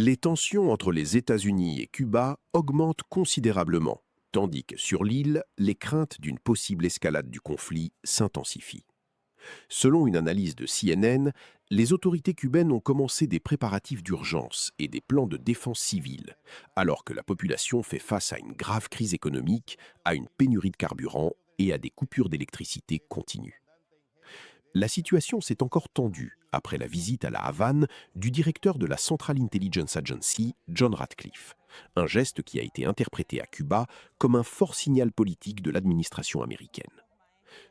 Les tensions entre les États-Unis et Cuba augmentent considérablement, tandis que sur l'île, les craintes d'une possible escalade du conflit s'intensifient. Selon une analyse de CNN, les autorités cubaines ont commencé des préparatifs d'urgence et des plans de défense civile, alors que la population fait face à une grave crise économique, à une pénurie de carburant et à des coupures d'électricité continues. La situation s'est encore tendue après la visite à la Havane du directeur de la Central Intelligence Agency, John Ratcliffe, un geste qui a été interprété à Cuba comme un fort signal politique de l'administration américaine.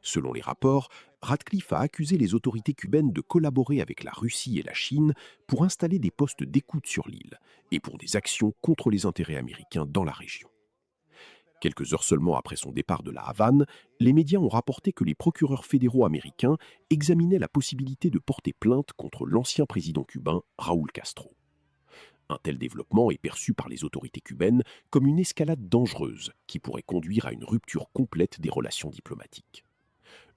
Selon les rapports, Ratcliffe a accusé les autorités cubaines de collaborer avec la Russie et la Chine pour installer des postes d'écoute sur l'île et pour des actions contre les intérêts américains dans la région. Quelques heures seulement après son départ de la Havane, les médias ont rapporté que les procureurs fédéraux américains examinaient la possibilité de porter plainte contre l'ancien président cubain Raúl Castro. Un tel développement est perçu par les autorités cubaines comme une escalade dangereuse qui pourrait conduire à une rupture complète des relations diplomatiques.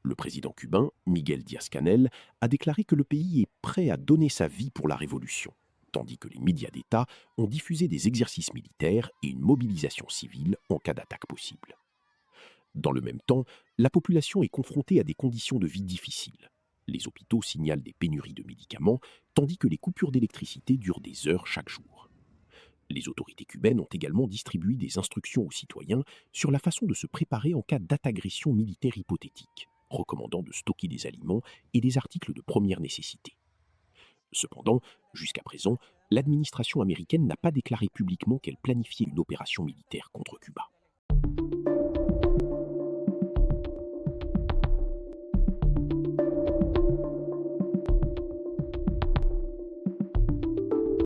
Le président cubain, Miguel Díaz-Canel, a déclaré que le pays est prêt à donner sa vie pour la révolution, tandis que les médias d'État ont diffusé des exercices militaires et une mobilisation civile en cas d'attaque possible. Dans le même temps, la population est confrontée à des conditions de vie difficiles. Les hôpitaux signalent des pénuries de médicaments, tandis que les coupures d'électricité durent des heures chaque jour. Les autorités cubaines ont également distribué des instructions aux citoyens sur la façon de se préparer en cas d'attagression militaire hypothétique, recommandant de stocker des aliments et des articles de première nécessité. Cependant, jusqu'à présent, l'administration américaine n'a pas déclaré publiquement qu'elle planifiait une opération militaire contre Cuba.